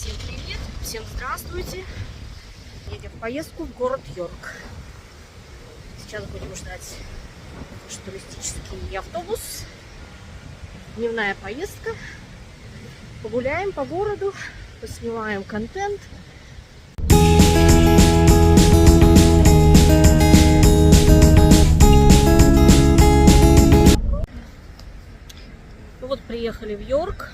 Всем привет, всем здравствуйте. Едем в поездку в город Йорк. Сейчас будем ждать наш туристический автобус. Дневная поездка. Погуляем по городу, поснимаем контент. Ну вот, приехали в Йорк.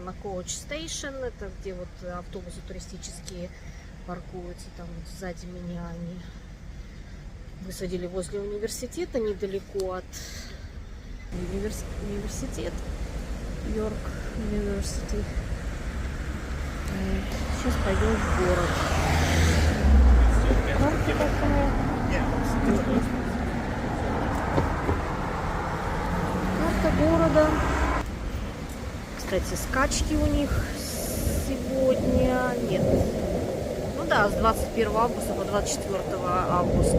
На Коуч Стейшн, это где вот автобусы туристические паркуются, там вот сзади меня они высадили возле университета, недалеко от университета, Йорк Университет. Сейчас пойдем в город. Карта такая. Карта города. Кстати, скачки у них сегодня нет. Ну да, с 21 августа по 24 августа.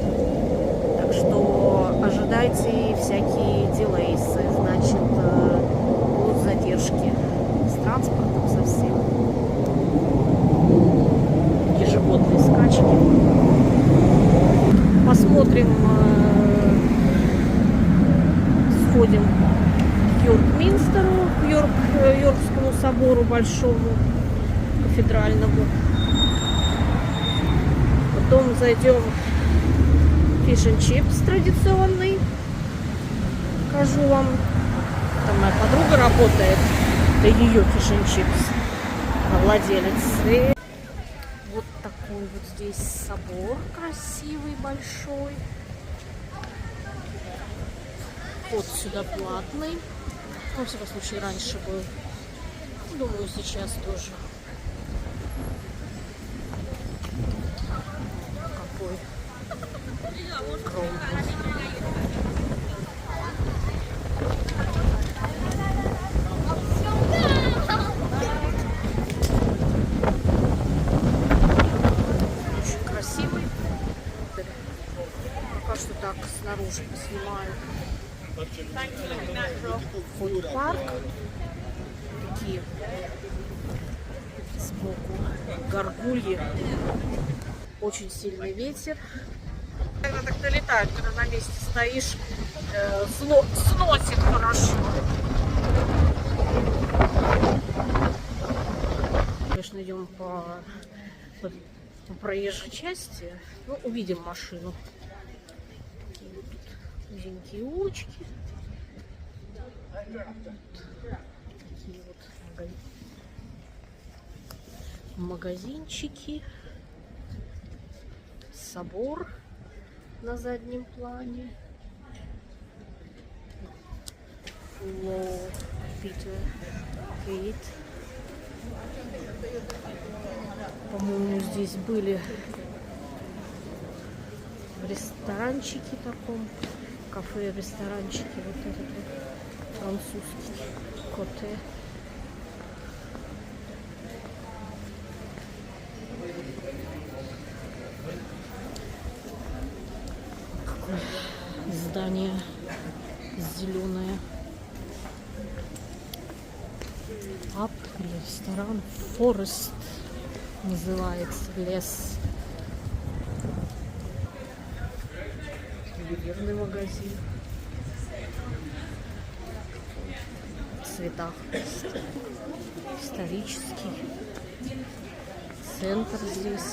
Так что ожидайте всякие дилейсы, значит, будут задержки с транспортом совсем. Ежегодные скачки. Посмотрим, сходим к Йорк-Минстеру, к Йоркскому собору большому, кафедральному. Потом зайдем в Fish and Chips традиционный. Покажу вам. Там моя подруга работает. Это ее Fish and Chips. Она владелец. И вот такой вот здесь собор красивый, большой. Вход сюда платный. Ну, во всяком случае, раньше был. Думаю, сейчас тоже. Какой огромный. Очень красивый. Пока что так снаружи поснимаю. Фуд-парк. Такие сбоку горгульи. Очень сильный ветер. Когда так долетают, когда на месте стоишь, сносит хорошо. Конечно, идем по проезжей части. Ну, увидим машину. Узенькие улочки. Такие вот магазинчики. Собор на заднем плане. Лоу Питер Гейт. По-моему, здесь были в ресторанчике таком. Кафе, ресторанчики, вот этот вот французский коте. Какое здание зеленое. Ап или ресторан Форест называется, лес. Ювелирный магазин. В цветах. Исторический. Центр здесь.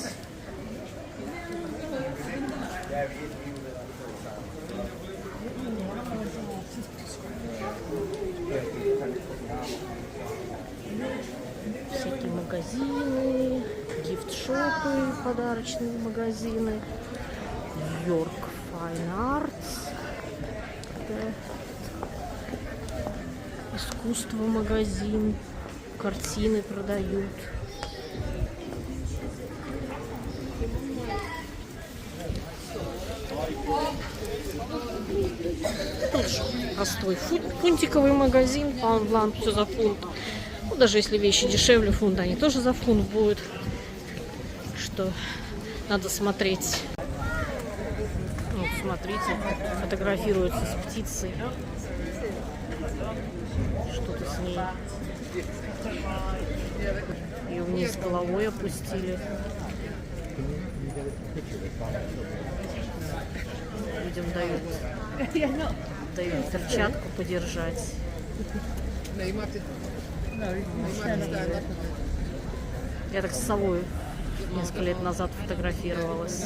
Всякие магазины, гифт-шопы, подарочные магазины. Йорк Fine Arts. Искусство магазин. Картины продают. Тоже простой фунтиковый магазин. Паунд-ланд, все за фунт. Ну, даже если вещи дешевле фунта, они тоже за фунт будут. Что надо смотреть. Вот, смотрите, фотографируется с птицей. Что-то с ней Ее вниз головой опустили. Людям дают перчатку подержать. Я так с совой несколько лет назад фотографировалась.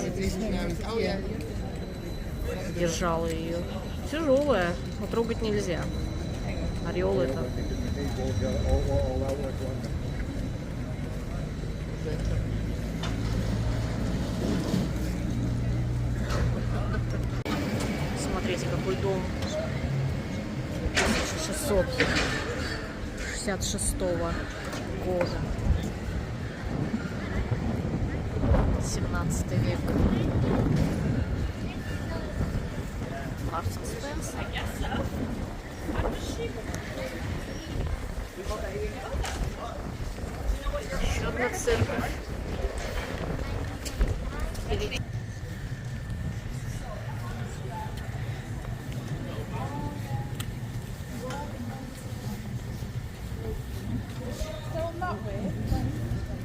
Держала ее. Тяжелая, но трогать нельзя. Орел это. Смотрите, какой дом. 1666 года. 17 век. Маркс и Спенсер. Еще одна церковь.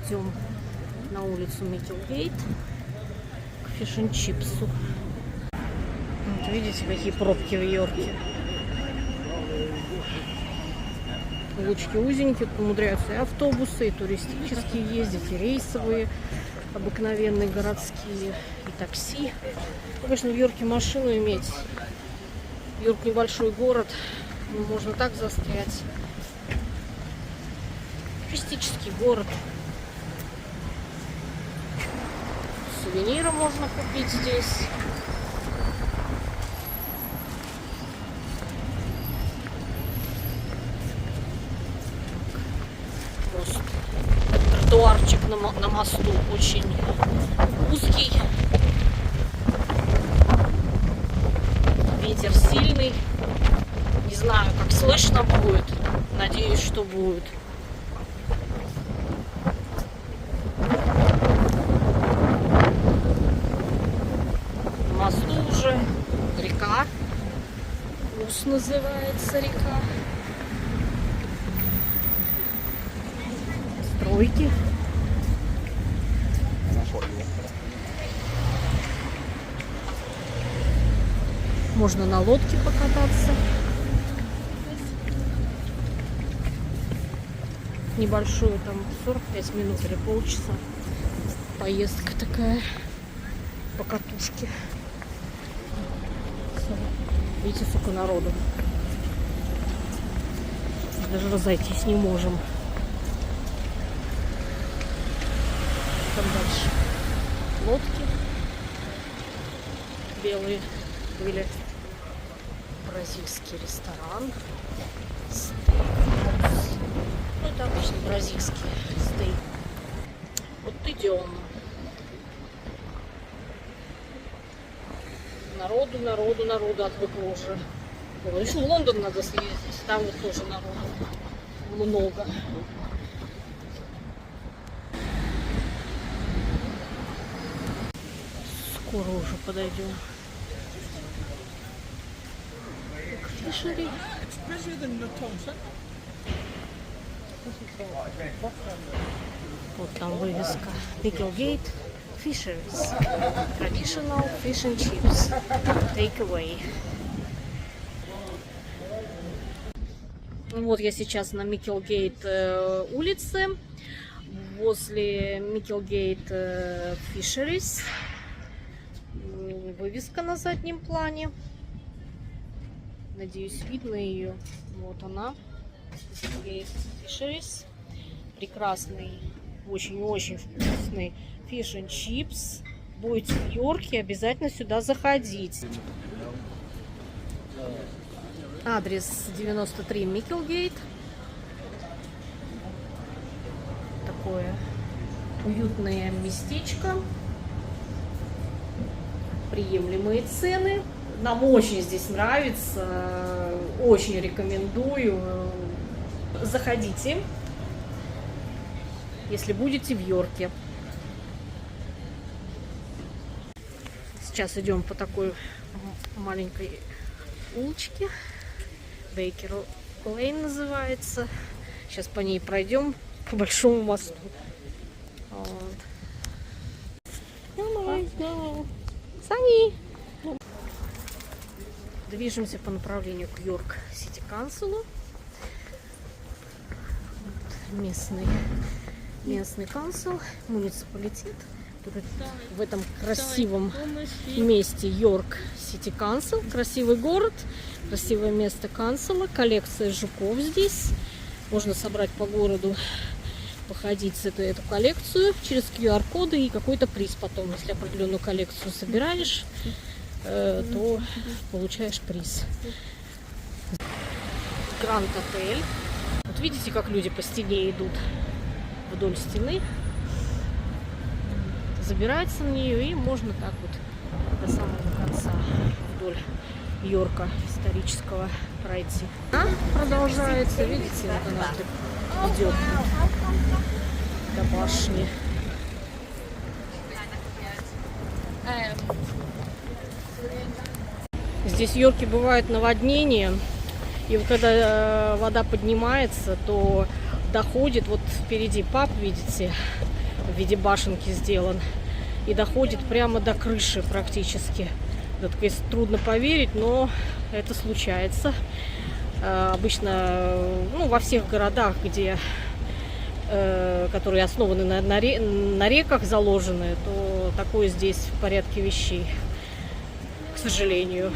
Идем на улицу Микелгейт к фиш-н-чипсу. Вот видите, какие пробки в Йорке. Улочки узенькие, умудряются и автобусы, и туристические ездить, и рейсовые, обыкновенные городские, и такси. Конечно, в Йорке машину иметь. Йорк небольшой город, можно так застрять. Туристический город. Сувениры можно купить здесь. Мост. Тротуарчик на мосту очень узкий. Ветер сильный. Не знаю, как слышно будет. Надеюсь, что будет. На мосту уже река. Ус называется река. Стройки. Можно на лодке покататься. Небольшую, там 45 минут или полчаса. Поездка такая по катушке. Видите, сколько народу. Даже разойтись не можем. Там дальше лодки белые были. Бразильский ресторан. Ну, это обычный бразильский стейк. Вот идем. Народу отвыкла уже. Ну, еще в Лондон надо съездить. Там вот тоже народу много. Скоро уже подойдем. Фишери. Вот там вывеска. Микелгейт Fisheries. Traditional fish and chips. Take away. Вот я сейчас на Микелгейт улице. Возле Микелгейт Fisheries. Вывеска на заднем плане. Надеюсь, видно ее. Вот она. Микелгейт Fisheries. Прекрасный, очень-очень вкусный fish and chips. Будете в Йорке, обязательно сюда заходить. Адрес 93 Микелгейт. Такое уютное местечко. Приемлемые цены. Нам очень здесь нравится. Очень рекомендую. Заходите, если будете в Йорке. Сейчас идем по такой маленькой улочке. Бейкер Лейн называется. Сейчас по ней пройдем, по большому мосту. Вот. Сани! Движемся по направлению к Йорк Сити Канцелу. Местный канцел, муниципалитет. Тут в этом красивом месте Йорк Сити Канцел. Красивый город, красивое место канцела, коллекция жуков здесь. Можно собрать по городу, походить с эту коллекцию через QR-коды и какой-то приз потом. Если определенную коллекцию собираешь, то получаешь приз. Гранд Отель. Вот видите, как люди по стене идут вдоль стены. Забирается на нее, и можно так вот до самого конца вдоль Йорка исторического пройти. Продолжается, видите, вот она так идет до башни. Здесь в Йорке бывают наводнения, и когда вода поднимается, то доходит, вот впереди паб, видите, в виде башенки сделан, и доходит прямо до крыши практически. Это, конечно, трудно поверить, но это случается. Обычно, ну, во всех городах, которые основаны на реках заложены, то такое здесь в порядке вещей, к сожалению.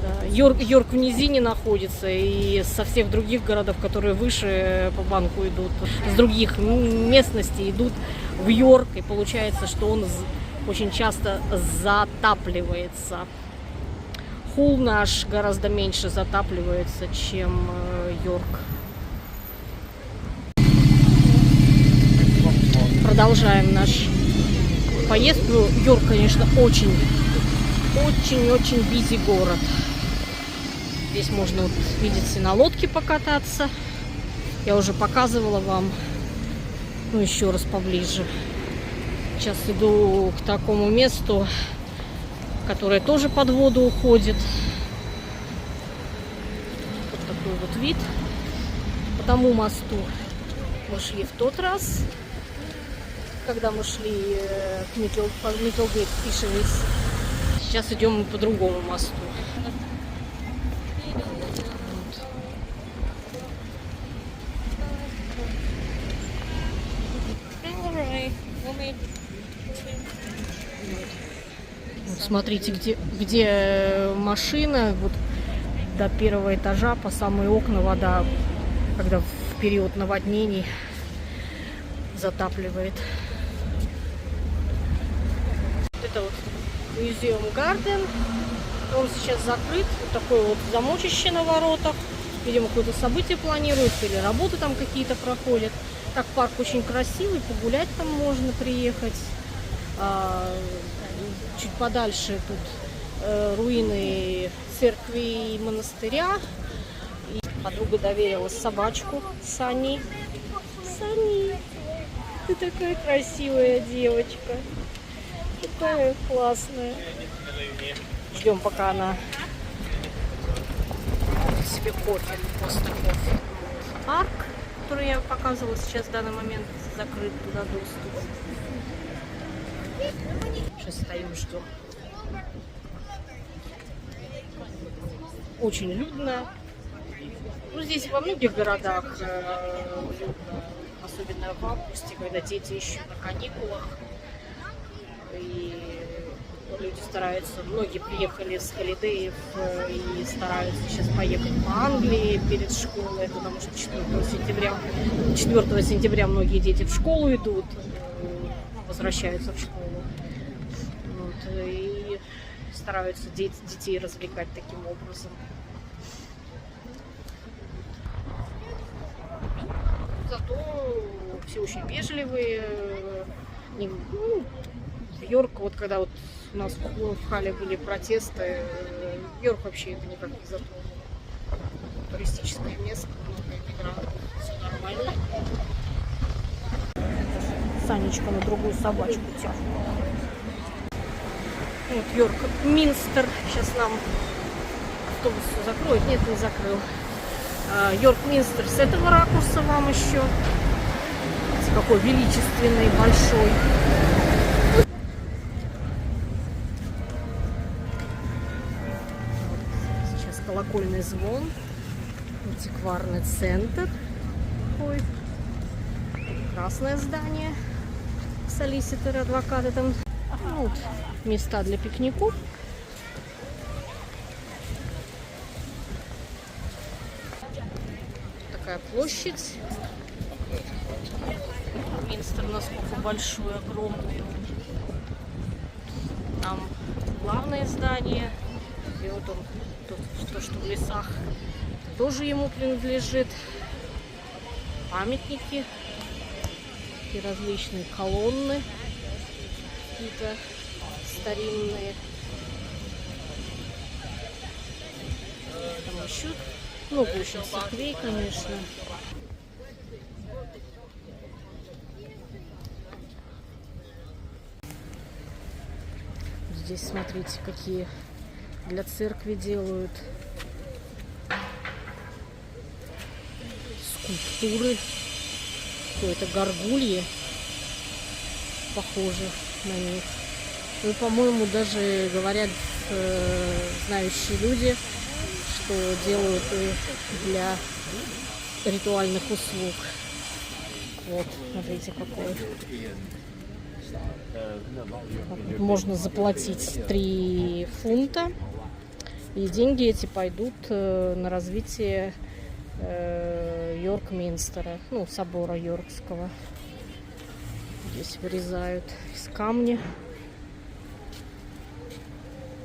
Да. Йорк в низине находится, и со всех других городов, которые выше по банку идут, с других местностей идут в Йорк, и получается, что он очень часто затапливается. Хул наш гораздо меньше затапливается, чем Йорк. Продолжаем наш поездку. Йорк, конечно, очень бизи город. Здесь можно, вот, видите, на лодке покататься. Я уже показывала вам, ну, еще раз поближе. Сейчас иду к такому месту, которое тоже под воду уходит. Вот такой вот вид. По тому мосту мы шли в тот раз, когда мы шли к Микелгейт Фишерис. Сейчас идем по другому мосту. Вот смотрите, где машина, вот до первого этажа по самые окна вода, когда в период наводнений затапливает. Это вот Museum Garden. Он сейчас закрыт. Вот такой вот замочище на воротах. Видимо, какое-то событие планируется или работы там какие-то проходят. Так, парк очень красивый, погулять там можно приехать. Чуть подальше тут руины церкви и монастыря. И подруга доверила собачку Сани. Сани, ты такая красивая девочка. Такая классная. Ждем, пока она себе кофе, после кофе. Парк, который я показывала сейчас в данный момент, закрыт, туда доступ. Сейчас стоим, ждем. Очень людно. Ну, здесь во многих городах людно, особенно в августе, когда дети еще на каникулах. И люди стараются, многие приехали с холидеев и стараются сейчас поехать по Англии перед школой, потому что 4 сентября многие дети в школу идут, возвращаются в школу. Вот, и стараются детей развлекать таким образом. Зато все очень вежливые. В Йорк, вот когда вот у нас в Хале были протесты, Йорк вообще это никак не затронул. Туристическое место, много иммигрантов, все нормально. Санечка на другую собачку тянет. Вот Йорк Минстер. Сейчас нам автобус закроет. Нет, не закрыл. Йорк Минстер с этого ракурса вам еще. Какой величественный, большой. Сейчас колокольный звон. Антикварный центр. Ой. Красное здание. Солиситоры, адвокаты там. Ну, вот, места для пикников. Такая площадь. Минстер насколько большой, огромный. Там главное здание. И вот он, то, что в лесах, тоже ему принадлежит. Памятники. И различные колонны. Какие-то старинные. Там еще много очень церквей, конечно. Здесь смотрите, какие для церкви делают скульптуры. Какое-то горгульи, похоже на них. Ну, по-моему, даже говорят знающие люди, что делают их для ритуальных услуг. Вот, смотрите, какой. Можно заплатить 3 фунта, и деньги эти пойдут на развитие Йорк-Минстера, ну, собора Йоркского. Здесь вырезают из камня.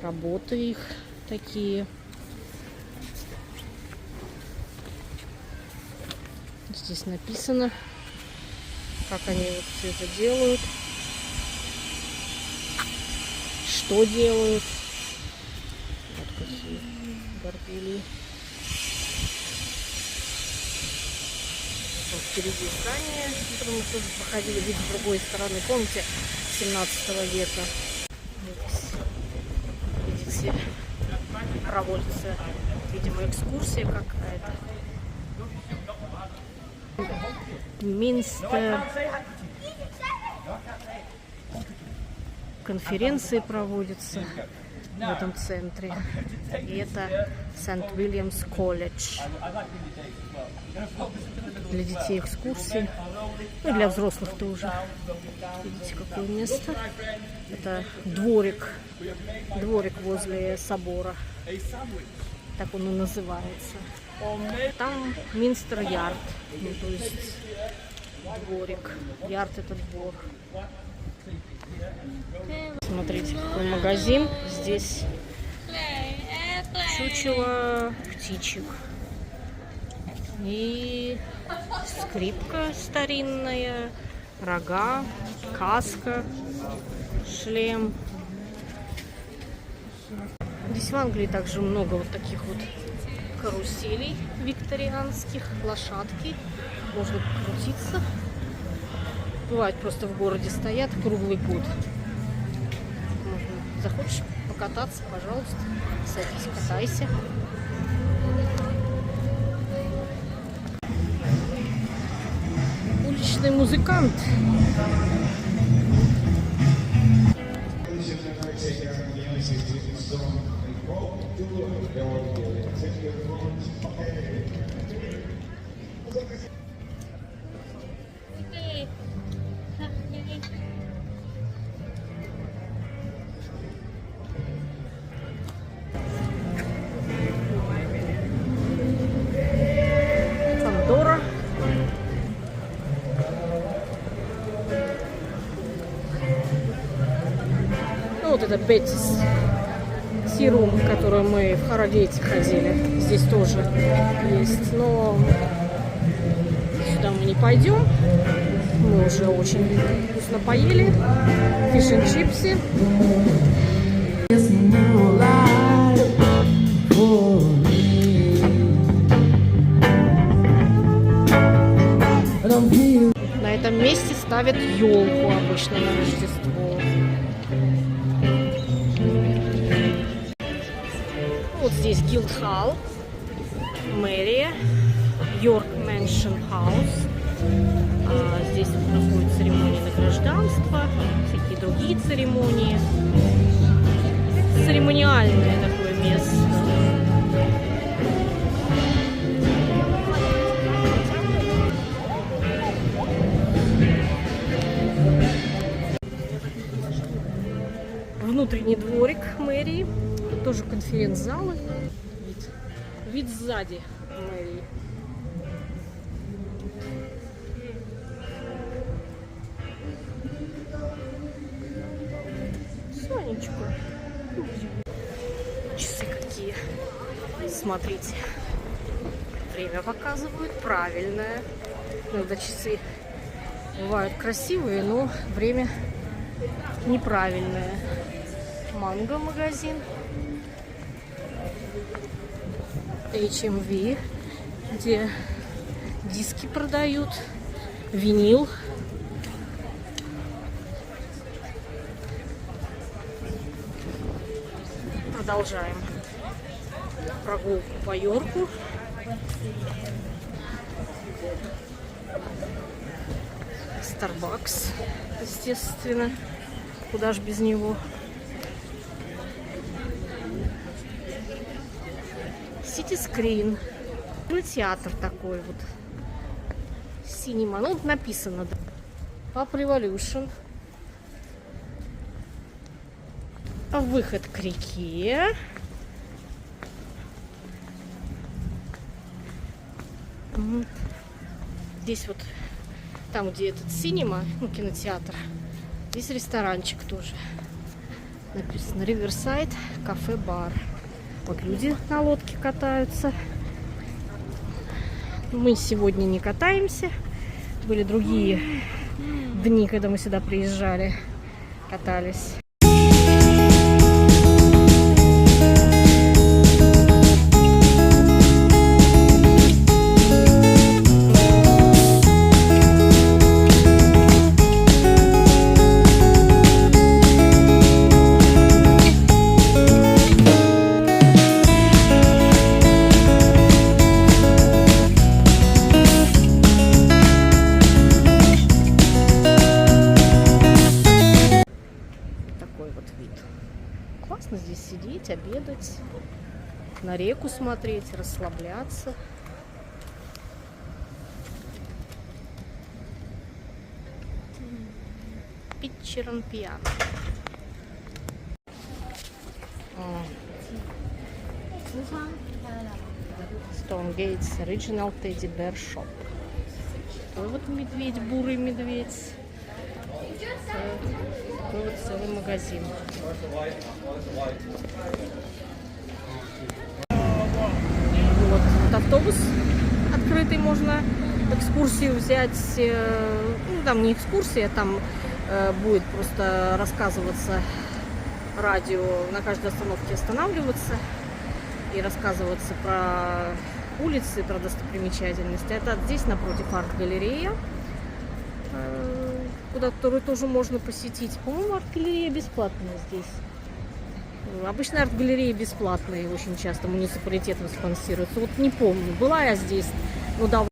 Работы их такие. Здесь написано, как они вот все это делают, что делают. Вот какие горгульи. Вот впереди здание, которое мы тоже проходили, вид с другой стороны. Помните, 17 века. Видите, проводится, видимо, экскурсия какая-то. Минстер. Конференции проводятся в этом центре. И это Сент-Уильямс колледж. Для детей экскурсии. Ну и для взрослых тоже. Видите, какое место. Это дворик. Дворик возле собора. Так он и называется. Там Минстер Ярд. Ну, то есть дворик. Ярд — это двор. Смотрите, какой магазин. Здесь чучело птичек. И скрипка старинная, рога, каска, шлем. Здесь в Англии также много вот таких вот каруселей викторианских, лошадки. Можно покрутиться. Бывает, просто в городе стоят круглый год. Можно, захочешь покататься, пожалуйста, садись, катайся. Уличный музыкант. Фандора. Ну, вот это Беттис. Сирум, в которую мы в Харрогейте ходили. Здесь тоже есть. Но сюда мы не пойдем. Мы уже очень вкусно поели. Фиш энд чипсы. На этом месте ставят елку обычно на Рождество. Вот здесь Гилдхалл, мэрия, Йорк Мэншн Хаус. Здесь проходят церемонии награжданства, всякие другие церемонии. Церемониальное такое место. Внутренний дворик мэрии. Тут тоже конференц-залы. Вид сзади мэрии. Сонечка. Часы какие. Смотрите. Время показывают правильное. Иногда часы бывают красивые, но время неправильное. Манго магазин. HMV, где диски продают, винил. Продолжаем прогулку по Йорку. Starbucks, естественно. Куда ж без него? Сити-скрин. Кинотеатр такой вот. Синема. Ну, вот написано. Pub Revolution. Выход к реке. Здесь вот, там, где этот синема, ну, кинотеатр, здесь ресторанчик тоже. Написано Riverside кафе-бар. Вот люди на лодке катаются. Мы сегодня не катаемся. Были другие дни, когда мы сюда приезжали, катались. Классно здесь сидеть, обедать, на реку смотреть, расслабляться. Picture piano. Stonegate's Original Teddy Bear Shop. Такой вот медведь, бурый медведь. Такой вот целый магазин. Вот автобус открытый, можно экскурсию взять. Ну, там не экскурсия, там будет просто рассказываться радио, на каждой остановке останавливаться и рассказываться про улицы, про достопримечательности. Это здесь напротив арт-галерея, которую тоже можно посетить. По-моему, арт-галерея бесплатная здесь. Обычно арт-галереи бесплатные, очень часто муниципалитетом спонсируются. Вот не помню, была я здесь, ну давно.